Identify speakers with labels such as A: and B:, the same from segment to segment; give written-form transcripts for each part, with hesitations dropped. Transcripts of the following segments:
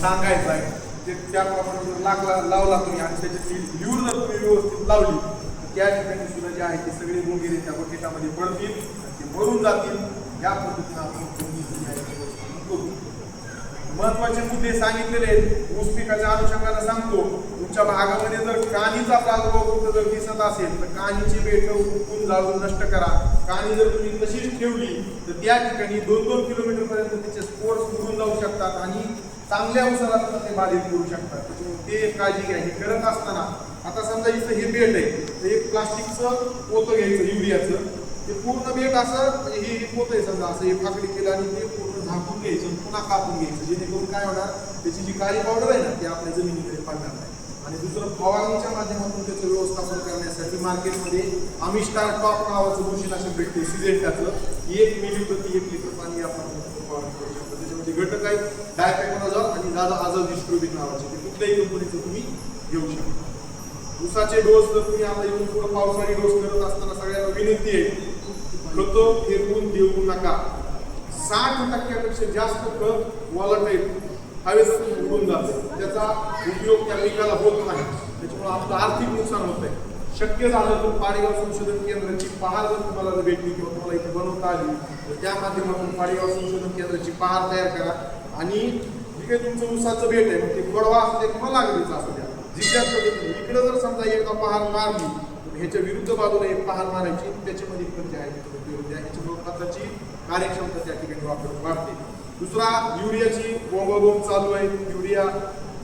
A: सांगायचं आहे ते त्याप्रमाणे जर लावला तुम्ही आणि त्याची ल्यूर जर तुम्ही व्यवस्थित लावली तर त्या ठिकाणी सुद्धा जे आहे ते सगळे मुंगिरे त्या बकेटामध्ये पडतील आणि ते मरून जातील. या पद्धतीने आपण करू. महत्वाचे मुद्दे सांगितलेले आहेत. ऊस पिकाच्या अनुषंगाने सांगतो, तुमच्या भागामध्ये जर कानीचा प्रादुर्भाव कुठं जर दिसत असेल तर कानीची बेट उकळून जाळून नष्ट करा. कानी जर तुम्ही तशीच ठेवली तर त्या ठिकाणी 2-2 किलोमीटर पर्यंत त्याचे स्पोर्स उडून जाऊ शकतात आणि चांगल्या ऊसाला ते बाधित करू शकतात. त्याच्यामुळे ते एक काळजी घ्या. हे करत असताना आता समजा इथं हे बेट आहे तर एक प्लास्टिकचं पोतं घ्यायचं युरियाचं, ते पूर्ण बेट असं म्हणजे हे पोतं आहे समजा असं हे फाकडी केलं आणि ते पूर्ण झाकून घ्यायचं पुन्हा कापून घ्यायचं, जेणेकरून काय होणार त्याची जी काळी पावडर आहे ना ती आपल्या जमिनीकडे पडणार नाही. आणि दुसरं फवारणीच्या माध्यमातून त्याचं व्यवस्थापन करण्यासाठी मार्केटमध्ये अमिस्टार टॉप नावाचं बुरशीनाशक भेटते सिजेंटाचं. 1 मिली प्रति 1 लिटर पाणी आपण फवारणी करू शकतो. त्याच्यामध्ये घटक आहेत डायपेकोनाझॉल आणि आझोडिस्ट्रोबिन नावाचे, ते कुठल्याही कंपनीचं तुम्ही घेऊ शकता. ऊसाचे डोस जर तुम्ही आता येऊन पुढे पावसाळी डोस करत असताना सगळ्यांना विनंती आहे, खतं फेकून देऊ नका. 60% जास्त खत वॉलटाईल हवेत उडून जाते, त्याचा उपयोग त्या पिकाला होत नाही. त्याच्यामुळे आपलं आर्थिक नुकसान होत आहे. शक्य झालं तर पाडेगाव संशोधन केंद्राची पहार जर तुम्हाला जर भेटली किंवा तुम्हाला इथे बनवता आली तर त्या माध्यमातून पाडेगाव संशोधन केंद्राची पहार तयार करा. आणि जे काही तुमचं ऊसाचं बेट आहे मग ते गोडवा असू दे किंवा लागलीचं असू द्या, जिल्ह्यात पद्धतीने इकडे जर समजा एकदा पहार मारली तर ह्याच्या विरुद्ध बाजूला एक पहार मारायची, त्याच्यामध्ये पण जे आहे ह्याच्यामुळे खताची कार्यक्षमता त्या ठिकाणी वाढते. दुसरा युरियाची बोंबाबोंब चालू आहे. युरिया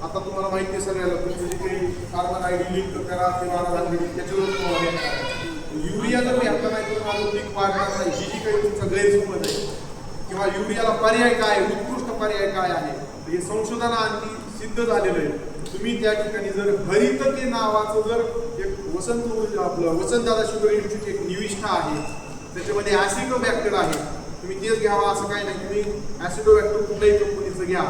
A: आता तुम्हाला माहिती आहे सगळ्याला, तुमचं जे काही कार्बन आयडी लिंक करा ते त्याच्यावर युरिया जर घ्यायचा नाही तर माझं पीक वाढणार नाही. ही जी काही तुमचा गैरसमज आहे किंवा युरियाला पर्याय काय, उत्कृष्ट पर्याय काय आहे, हे संशोधनाअंती सिद्ध झालेलं आहे. तुम्ही त्या ठिकाणी जर हरितके नावाचं जर एक वसंतदादा शुगर इन्स्टिट्यूट एक निविष्ठा आहे, त्याच्यामध्ये ॲसिडोबॅक्टर आहे, तुम्ही तेच घ्यावा असं काही नाही. तुम्ही ॲसिडोबॅक्टर कुठल्याही कंपनीचं घ्या,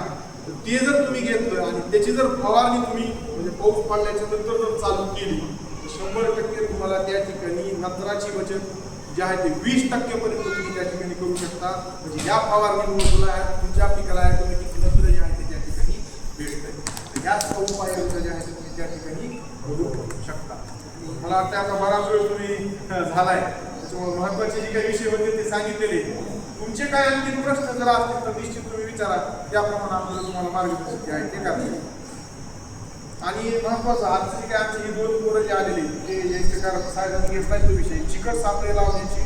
A: ते जर तुम्ही घेतलं आणि त्याची जर फवारणी तुम्ही म्हणजे पाऊस पडल्याच्या नंतर जर चालू केली तर 100% तुम्हाला त्या ठिकाणी नत्राची बचत जे आहे ते 20% पर्यंत तुम्ही त्या ठिकाणी करू शकता. म्हणजे या फवारणीमुळे तुमच्या पिकाला ऑटोमॅटिक नत्र जे आहे ते त्या ठिकाणी भेटतं. याच उपाययोजना जे आहे ते तुम्ही त्या ठिकाणी करू शकता. मला वाटतं आता बराच वेळ तुम्ही झालाय, त्याच्यामुळे महत्वाचे जे काही विषय होते ते सांगितलेले. तुमचे काय आणखी प्रश्न जर असतील तर निश्चित तुम्ही विचारा, त्याप्रमाणे आपल्याला तुम्हाला मार्गदर्शन जे आहे ते करता. आणि महत्वाचं आजची काय आमची ही 2 पोरं जे आलेली ते याचे कारण साहेबांनी घेतलाय तो विषय चिकट सापळे लावण्याची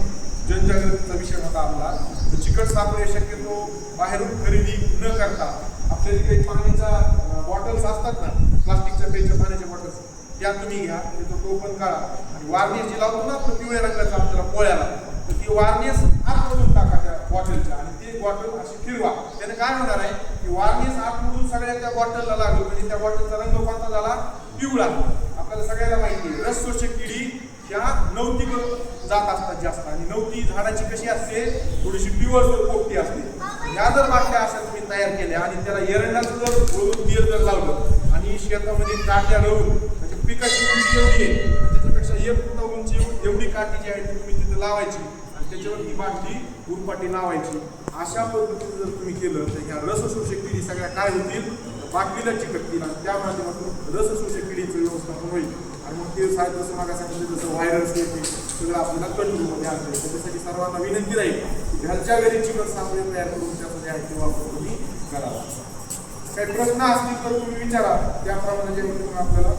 A: जनजागृतीचा विषय होता आपला. तर चिकट सापळे शक्यतो बाहेरून खरेदी न करता आपले जे काही पाण्याच्या बॉटल्स असतात ना, प्लास्टिकच्या पेच्या पाण्याच्या बॉटल्स, त्या तुम्ही घ्या, त्याचं टोपण काढा आणि वार्निश जी लावतो ना आपलं पिवळ्या रंगाचं आपल्याला पोळ्याला, तर ती वार्निश आतमधून टाका त्या बॉटलच्या आणि ती बॉटल अशी फिरवा. त्याने काय होणार आहे की वार्निश आतमधून सगळ्या त्या बॉटलला लागेल, म्हणजे त्या बॉटलचा रंग कोणता झाला, पिवळा. आपल्याला सगळ्याला माहिती आहे रस शोषक किडी ह्या नवतीकडे जात असतात जास्त, आणि नवती झाडाची कशी असते, थोडीशी पिवळसर पोपटी असते. ह्या जर बाटल्या अशा तुम्ही तयार केल्या आणि त्याला एरंडाचं जर वरून तेल जर लावलं आणि शेतामध्ये काट्या लावून म्हणजे पिकाची उंची एवढी आहे त्याच्यापेक्षा 1 फुट उंची एवढी काठी जी आहे ती तुम्ही तिथे लावायची आणि त्याच्यावर ती बाटली उरपाटी लावायची. अशा पद्धतीने जर तुम्ही केलं तर ह्या रसशोषक किडी सगळ्या काय होतील, बाटलीला चिकटतील आणि त्या माध्यमातून रसशोषक किडीचं व्यवस्थापन होईल. आणि मग ते साहेब जसं मागा सांगितलं जसं व्हायरस येते सगळं आपल्याला कंट्रोलमध्ये आणतं. त्याच्यासाठी सर्वांना विनंती राहील घरच्या घरी चिकट सापळे तयार करून त्यामध्ये आहे ते वापर तुम्ही करावा. काही प्रश्न असतील तर तुम्ही विचारा, त्याप्रमाणे जे आपल्याला